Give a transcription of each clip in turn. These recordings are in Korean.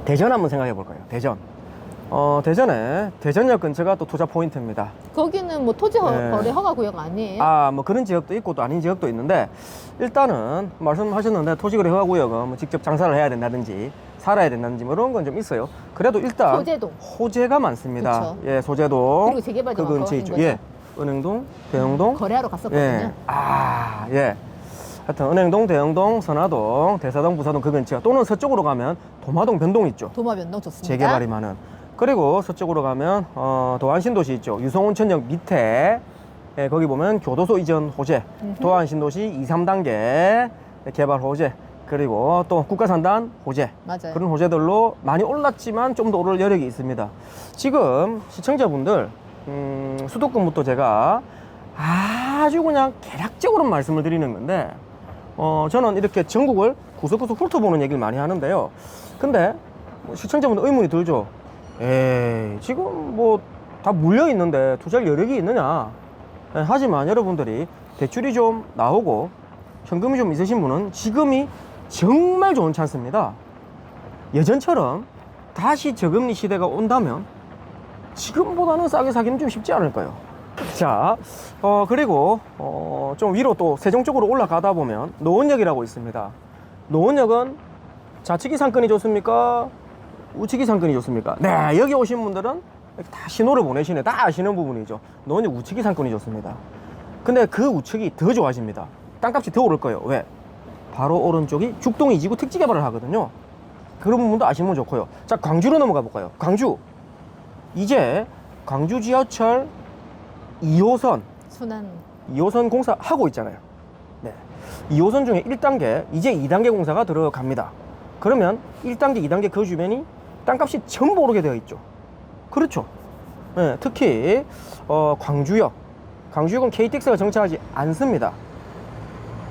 대전 한번 생각해 볼까요? 대전. 대전에 대전역 근처가 또 투자 포인트입니다. 거기는 뭐 토지 네. 거래 허가 구역 아니에요? 뭐 그런 지역도 있고 또 아닌 지역도 있는데, 일단은 말씀하셨는데 토지거래 허가구역은 뭐 직접 장사를 해야 된다든지 살아야 된다든지 뭐 이런 건 좀 있어요. 그래도 일단 소재동. 호재가 많습니다. 그쵸. 예, 소재동. 그리고 재개발도 그 근처에 많고 있죠. 한 예, 은행동, 대영동. 거래하러 갔었거든요. 예. 예. 하여튼 은행동, 대영동, 선화동, 대사동, 부사동 그 근처, 또는 서쪽으로 가면 도마동, 변동 있죠. 도마변동 좋습니다. 재개발이 많은. 그리고 서쪽으로 가면 도안신도시 있죠. 유성온천역 밑에, 예, 거기 보면 교도소 이전 호재, 도안신도시 2, 3단계 개발 호재, 그리고 또 국가산단 호재, 맞아요. 그런 호재들로 많이 올랐지만 좀 더 오를 여력이 있습니다. 지금 시청자분들 수도권부터 제가 아주 그냥 개략적으로 말씀을 드리는 건데, 저는 이렇게 전국을 구석구석 훑어보는 얘기를 많이 하는데요. 근데 시청자분들 의문이 들죠. 에이, 지금 뭐 다 물려 있는데 투자할 여력이 있느냐. 하지만 여러분들이 대출이 좀 나오고 현금이 좀 있으신 분은 지금이 정말 좋은 찬스입니다. 예전처럼 다시 저금리 시대가 온다면 지금보다는 싸게 사기는 좀 쉽지 않을까요? 자, 그리고 좀 위로 또 세종 쪽으로 올라가다 보면 노원역이라고 있습니다. 노원역은 좌측이 상권이 좋습니까? 우측이 상권이 좋습니까? 네, 여기 오신 분들은 이렇게 다 신호를 보내시네. 다 아시는 부분이죠. 노원역 우측이 상권이 좋습니다. 근데 그 우측이 더 좋아집니다. 땅값이 더 오를 거예요. 왜? 바로 오른쪽이 죽동 이지구 특지 개발을 하거든요. 그런 부분도 아시면 좋고요. 자, 광주로 넘어가 볼까요? 광주. 이제 광주 지하철 2호선 순환. 2호선 공사 하고 있잖아요. 네. 2호선 중에 1단계, 이제 2단계 공사가 들어갑니다. 그러면 1단계, 2단계 그 주변이 땅값이 전부 오르게 되어 있죠. 그렇죠. 네, 특히 광주역. 광주역은 KTX가 정차하지 않습니다.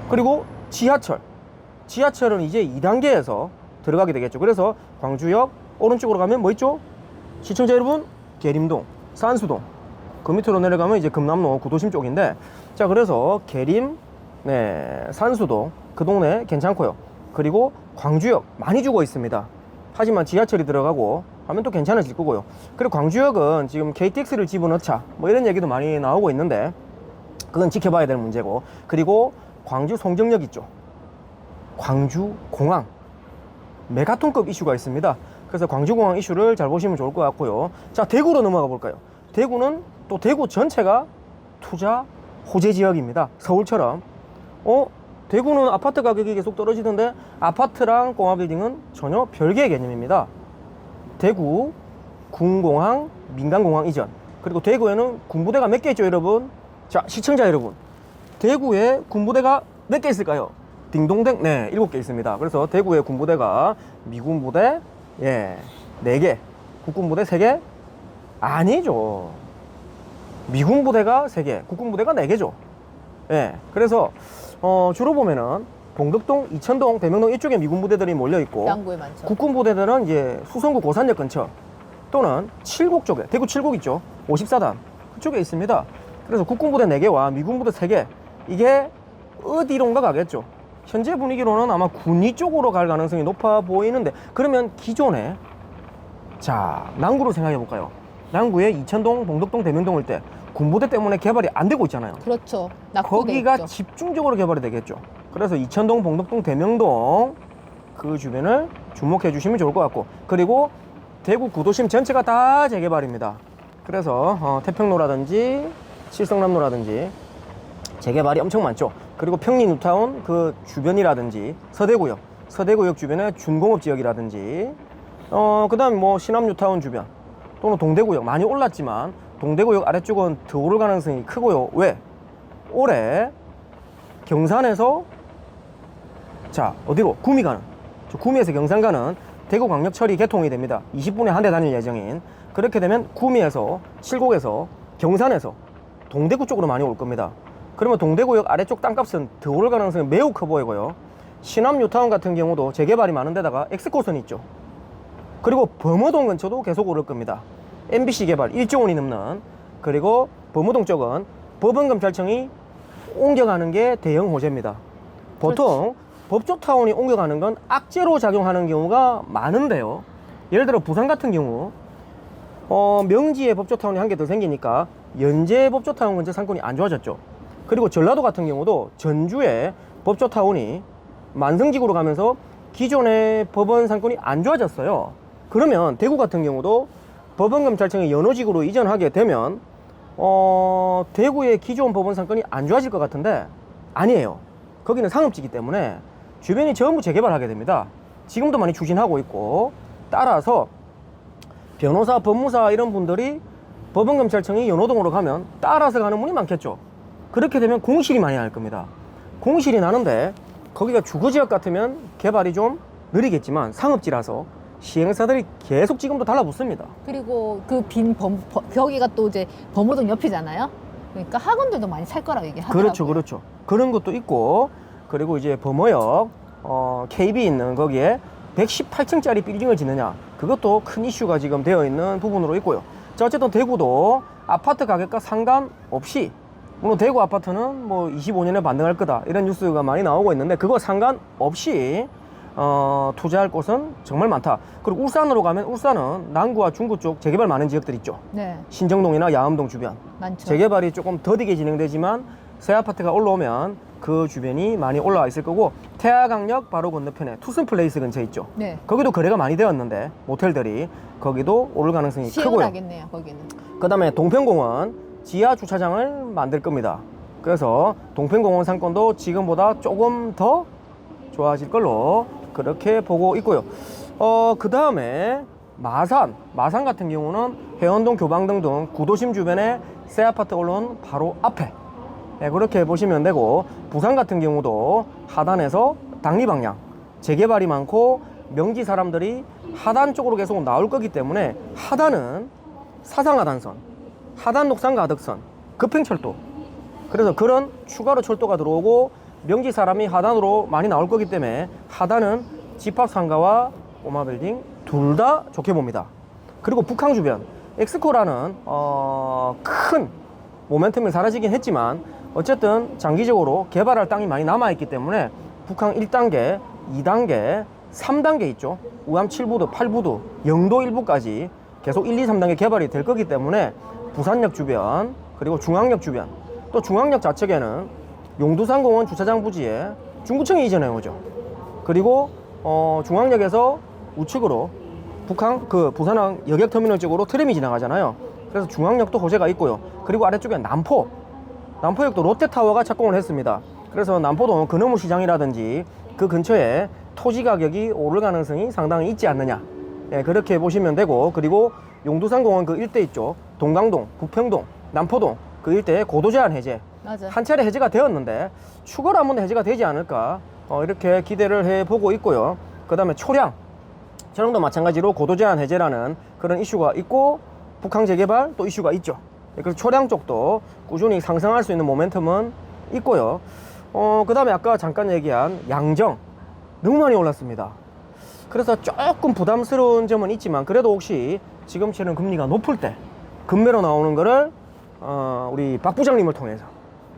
그리고 지하철은 이제 2단계에서 들어가게 되겠죠. 그래서 광주역 오른쪽으로 가면 뭐 있죠? 시청자 여러분, 계림동, 산수동. 그 밑으로 내려가면 이제 금남로 구도심 쪽인데, 자, 그래서 계림, 네, 산수동 그 동네 괜찮고요. 그리고 광주역 많이 주고 있습니다. 하지만 지하철이 들어가고 하면 또 괜찮아질 거고요. 그리고 광주역은 지금 KTX를 집어넣자 뭐 이런 얘기도 많이 나오고 있는데, 그건 지켜봐야 될 문제고. 그리고 광주 송정역 있죠. 광주 공항 메가톤급 이슈가 있습니다. 그래서 광주공항 이슈를 잘 보시면 좋을 것 같고요. 자, 대구로 넘어가 볼까요? 대구는 또 대구 전체가 투자 호재 지역입니다. 서울처럼. 대구는 아파트 가격이 계속 떨어지던데 아파트랑 공화빌딩은 전혀 별개의 개념입니다. 대구 군공항 민간공항 이전, 그리고 대구에는 군부대가 몇 개 있죠, 여러분? 자, 시청자 여러분, 대구에 군부대가 몇 개 있을까요? 딩동댕, 네, 7개 있습니다. 그래서 대구에 군부대가 미군부대, 예, 4개, 국군부대 3개? 아니죠. 미군부대가 3개, 국군부대가 4개죠. 예, 그래서 주로 보면은 봉덕동, 이천동, 대명동 이쪽에 미군부대들이 몰려있고, 양구에 많죠. 국군부대들은 이제 수성구 고산역 근처 또는 칠곡 쪽에, 대구 칠곡 있죠, 54단 그쪽에 있습니다. 그래서 국군부대 4개와 미군부대 3개, 이게 어디론가 가겠죠. 현재 분위기로는 아마 군위 쪽으로 갈 가능성이 높아 보이는데, 그러면 기존에, 자, 남구로 생각해 볼까요? 남구에 이천동, 봉덕동, 대명동일 때 군부대 때문에 개발이 안 되고 있잖아요. 그렇죠. 거기가 낙후돼 있죠. 집중적으로 개발이 되겠죠. 그래서 이천동, 봉덕동, 대명동 그 주변을 주목해 주시면 좋을 것 같고, 그리고 대구 구도심 전체가 다 재개발입니다. 그래서 태평로라든지 칠성남로라든지 재개발이 엄청 많죠. 그리고 평리 뉴타운 그 주변이라든지 서대구역 주변의 준공업 지역이라든지 그 다음에 뭐 신암 뉴타운 주변 또는 동대구역 많이 올랐지만 동대구역 아래쪽은 더 오를 가능성이 크고요. 왜? 올해 경산에서, 자, 어디로? 구미 가는, 구미에서 경산 가는 대구광역철이 개통이 됩니다. 20분에 한 대 다닐 예정인. 그렇게 되면 구미에서, 칠곡에서, 경산에서 동대구 쪽으로 많이 올 겁니다. 그러면 동대구역 아래쪽 땅값은 더 오를 가능성이 매우 커 보이고요. 신암 뉴타운 같은 경우도 재개발이 많은 데다가 엑스코선이 있죠. 그리고 범어동 근처도 계속 오를 겁니다. MBC 개발 1조 원이 넘는. 그리고 범어동 쪽은 법원검찰청이 옮겨가는 게 대형 호재입니다. 보통 법조타운이 옮겨가는 건 악재로 작용하는 경우가 많은데요. 예를 들어 부산 같은 경우 명지에 법조타운이 한 개 더 생기니까 연제 법조타운 근처 상권이 안 좋아졌죠. 그리고 전라도 같은 경우도 전주에 법조타운이 만성지구로 가면서 기존의 법원 상권이 안 좋아졌어요. 그러면 대구 같은 경우도 법원검찰청이 연호지구로 이전하게 되면 대구의 기존 법원 상권이 안 좋아질 것 같은데 아니에요. 거기는 상업지기 때문에 주변이 전부 재개발하게 됩니다. 지금도 많이 추진하고 있고, 따라서 변호사, 법무사 이런 분들이 법원검찰청이 연호동으로 가면 따라서 가는 분이 많겠죠. 그렇게 되면 공실이 많이 날 겁니다. 공실이 나는데 거기가 주거지역 같으면 개발이 좀 느리겠지만 상업지라서 시행사들이 계속 지금도 달라붙습니다. 그리고 그 빈 여기가 또 이제 범호동 옆이잖아요. 그러니까 학원들도 많이 살 거라고 얘기하더라고요. 그렇죠, 그렇죠. 그런 것도 있고, 그리고 이제 범어역 KB 있는 거기에 118층짜리 빌딩을 짓느냐, 그것도 큰 이슈가 지금 되어 있는 부분으로 있고요. 자, 어쨌든 대구도 아파트 가격과 상관없이, 물론 대구 아파트는 뭐 25년에 반등할 거다 이런 뉴스가 많이 나오고 있는데, 그거 상관없이 투자할 곳은 정말 많다. 그리고 울산으로 가면 울산은 남구와 중구 쪽 재개발 많은 지역들 있죠. 네, 신정동이나 야암동 주변 많죠. 재개발이 조금 더디게 진행되지만 새 아파트가 올라오면 그 주변이 많이 올라와 있을 거고, 태화강역 바로 건너편에 투순플레이스 근처에 있죠. 네, 거기도 거래가 많이 되었는데 모텔들이 거기도 오를 가능성이 크고요. 시원하겠네요, 거기는. 그 다음에 동평공원 지하 주차장을 만들 겁니다. 그래서 동평공원 상권도 지금보다 조금 더 좋아질 걸로 그렇게 보고 있고요. 그 다음에 마산 같은 경우는 해원동, 교방동 등 구도심 주변에 새 아파트 올라온 바로 앞에, 네, 그렇게 보시면 되고, 부산 같은 경우도 하단에서 당리 방향 재개발이 많고 명지 사람들이 하단 쪽으로 계속 나올 거기 때문에 하단은 사상하단선, 하단 녹산 가덕선, 급행철도, 그래서 그런 추가로 철도가 들어오고 명지 사람이 하단으로 많이 나올 거기 때문에 하단은 집합상가와 꼬마빌딩 둘 다 좋게 봅니다. 그리고 북항 주변 엑스코라는 큰 모멘텀이 사라지긴 했지만 어쨌든 장기적으로 개발할 땅이 많이 남아있기 때문에 북항 1단계, 2단계, 3단계 있죠. 우암 7부두, 8부두, 영도 일부까지 계속 1, 2, 3단계 개발이 될 거기 때문에 부산역 주변, 그리고 중앙역 주변, 또 중앙역 좌측에는 용두산공원 주차장 부지에 중구청이 이전해 오죠. 그리고 중앙역에서 우측으로 부산항 여객터미널 쪽으로 트램이 지나가잖아요. 그래서 중앙역도 호재가 있고요. 그리고 아래쪽에 남포역도 롯데타워가 착공을 했습니다. 그래서 남포동 근어무 시장이라든지 그 근처에 토지 가격이 오를 가능성이 상당히 있지 않느냐, 예, 그렇게 보시면 되고, 그리고 용두산공원 그 일대 있죠. 동강동, 부평동, 남포동 그 일대에 고도 제한 해제 맞아. 한 차례 해제가 되었는데 추가로 한 번 더 해제가 되지 않을까, 이렇게 기대를 해보고 있고요. 그 다음에 초량도 마찬가지로 고도 제한 해제라는 그런 이슈가 있고, 북항 재개발 또 이슈가 있죠. 그래서 초량 쪽도 꾸준히 상승할 수 있는 모멘텀은 있고요. 그 다음에 아까 잠깐 얘기한 양정 너무 많이 올랐습니다. 그래서 조금 부담스러운 점은 있지만, 그래도 혹시 지금처럼 금리가 높을 때 금매로 나오는 거를 우리 박 부장님을 통해서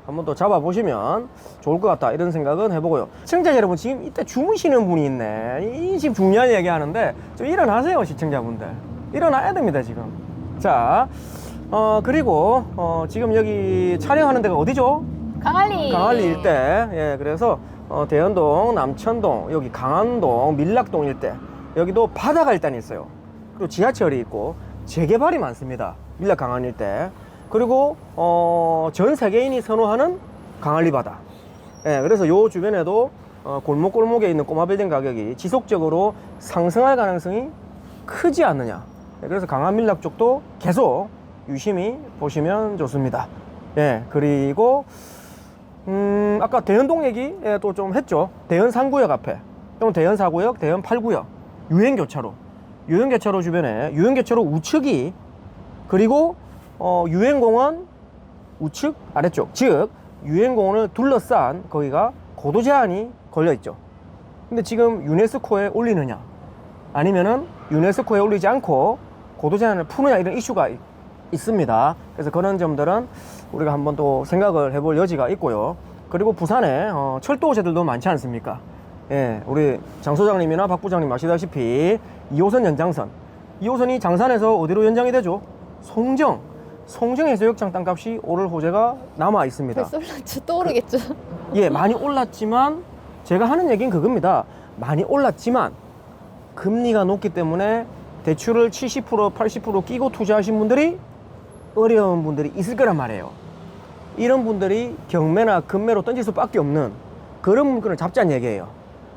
한번 더 잡아보시면 좋을 것 같다, 이런 생각은 해보고요. 시청자 여러분, 지금 이때 주무시는 분이 있네. 이 지금 중요한 얘기 하는데 좀 일어나세요, 시청자분들. 일어나야 됩니다, 지금. 자, 그리고 지금 여기 촬영하는 데가 어디죠? 강안리 일대. 예, 그래서 대연동, 남천동, 여기 강안동, 밀락동 일대, 여기도 바다가 일단 있어요. 그리고 지하철이 있고 재개발이 많습니다. 밀락 강안 일대. 그리고 전 세계인이 선호하는 강안리 바다. 예, 그래서 요 주변에도 골목골목에 있는 꼬마빌딩 가격이 지속적으로 상승할 가능성이 크지 않느냐. 예, 그래서 강안 밀락 쪽도 계속 유심히 보시면 좋습니다. 예, 그리고 아까 대연동 얘기 또 좀 했죠. 대연 3구역 앞에, 또는 대연 4구역, 대연 8구역 유행교차로 주변에 유행교차로 우측이, 그리고 유행공원 우측 아래쪽, 즉 유행공원을 둘러싼 거기가 고도 제한이 걸려 있죠. 근데 지금 유네스코에 올리느냐, 아니면은 유네스코에 올리지 않고 고도 제한을 푸느냐, 이런 이슈가 있습니다. 그래서 그런 점들은 우리가 한번 또 생각을 해볼 여지가 있고요. 그리고 부산에 철도 호재들도 많지 않습니까? 예, 우리 장 소장님이나 박 부장님 아시다시피 2호선 연장선, 2호선이 장산에서 어디로 연장이 되죠? 송정. 송정 해수욕장 땅값이 오를 호재가 남아 있습니다. 벌써 올랐죠. 또 오르겠죠. 예, 많이 올랐지만 제가 하는 얘기는 그겁니다. 많이 올랐지만 금리가 높기 때문에 대출을 70%, 80% 끼고 투자하신 분들이 어려운 분들이 있을 거란 말이에요. 이런 분들이 경매나 금매로 던질 수밖에 없는 그런 물건을 잡자는 얘기예요.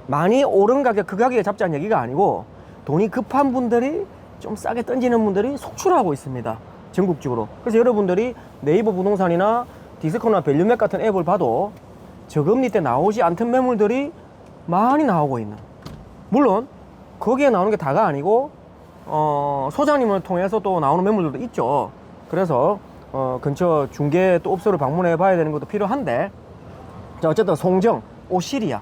많이 오른 가격, 그 가격에 잡자는 얘기가 아니고 돈이 급한 분들이 좀 싸게 던지는 분들이 속출하고 있습니다. 전국적으로. 그래서 여러분들이 네이버 부동산이나 디스코나 밸류맥 같은 앱을 봐도 저금리 때 나오지 않던 매물들이 많이 나오고 있는. 물론 거기에 나오는 게 다가 아니고 소장님을 통해서 또 나오는 매물들도 있죠. 그래서 근처 중개 또 업소를 방문해 봐야 되는 것도 필요한데, 자, 어쨌든 송정, 오시리아,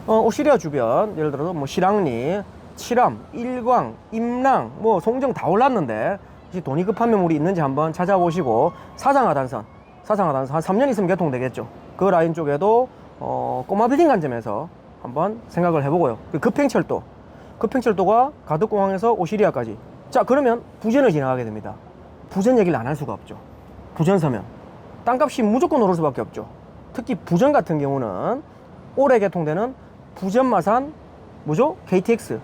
오시리아 주변 예를 들어서 뭐 실랑리, 칠암, 일광, 임랑, 뭐 송정 다 올랐는데 혹시 돈이 급한 매물이 있는지 한번 찾아보시고, 사상하단선 한 3년 있으면 개통되겠죠. 그 라인 쪽에도 꼬마 빌딩 관점에서 한번 생각을 해보고요. 그 급행철도가 가덕공항에서 오시리아까지. 자, 그러면 부전을 지나가게 됩니다. 부전 얘기를 안 할 수가 없죠. 부전 서면 땅값이 무조건 오를 수밖에 없죠. 특히 부전 같은 경우는 올해 개통되는 부전 마산 뭐죠? KTX.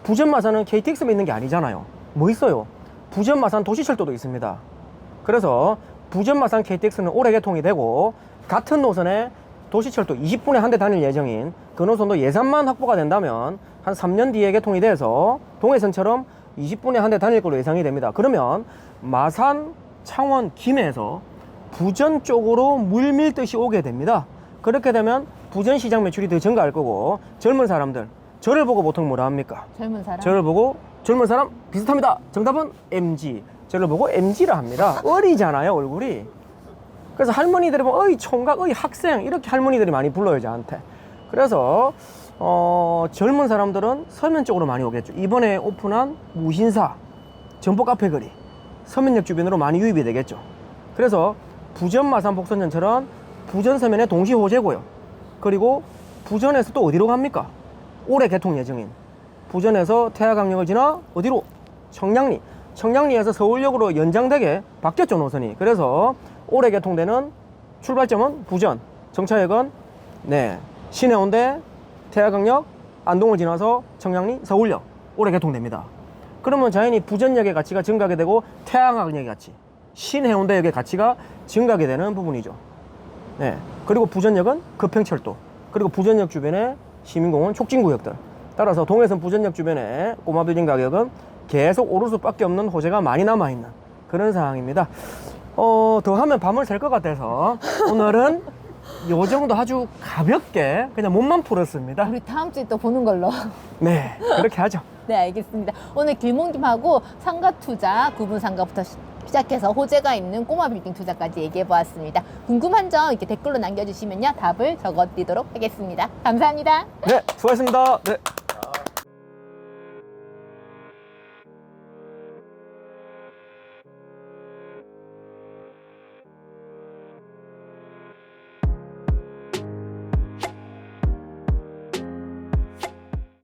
부전 마산은 KTX만 있는 게 아니잖아요. 뭐 있어요? 부전 마산 도시철도도 있습니다. 그래서 부전 마산 KTX는 올해 개통이 되고, 같은 노선에 도시철도 20분에 한 대 다닐 예정인 그 노선도 예산만 확보가 된다면 한 3년 뒤에 개통이 돼서 동해선처럼 20분에 한 대 다닐 걸로 예상이 됩니다. 그러면 마산, 창원, 김해에서 부전 쪽으로 물밀듯이 오게 됩니다. 그렇게 되면 부전 시장 매출이 더 증가할 거고, 젊은 사람들, 저를 보고 보통 뭐라 합니까? 젊은 사람. 저를 보고 젊은 사람 비슷합니다. 정답은 MG. 저를 보고 MG라 합니다. 어리잖아요, 얼굴이. 그래서 할머니들이 보면 어이 총각, 어이 학생 이렇게 할머니들이 많이 불러요, 저한테. 그래서 젊은 사람들은 서면 쪽으로 많이 오겠죠. 이번에 오픈한 무신사 점포 카페 거리 서면역 주변으로 많이 유입이 되겠죠. 그래서 부전 마산 복선전처럼 부전 서면의 동시 호재고요. 그리고 부전에서 또 어디로 갑니까? 올해 개통 예정인 부전에서 태화강역을 지나 어디로? 청량리에서 서울역으로 연장되게 바뀌었죠, 노선이. 그래서 올해 개통되는 출발점은 부전, 정차역은 신해운대, 태화강역, 안동을 지나서 청량리, 서울역 올해 개통됩니다. 그러면 자연히 부전역의 가치가 증가하게 되고 태화강역의 가치, 신해운대역의 가치가 증가하게 되는 부분이죠. 그리고 부전역은 급행철도, 그리고 부전역 주변에 시민공원, 촉진구역들. 따라서 동해선 부전역 주변에 꼬마 빌딩 가격은 계속 오를 수밖에 없는 호재가 많이 남아있는 그런 상황입니다. 더 하면 밤을 샐 것 같아서 오늘은 요 정도 아주 가볍게 그냥 몸만 풀었습니다. 우리 다음 주에 또 보는 걸로. 네, 그렇게 하죠. 네, 알겠습니다. 오늘 길몽김하고 상가 투자, 구분 상가부터 시작해서 호재가 있는 꼬마 빌딩 투자까지 얘기해 보았습니다. 궁금한 점 이렇게 댓글로 남겨주시면요, 답을 적어드리도록 하겠습니다. 감사합니다. 네, 수고하셨습니다. 네.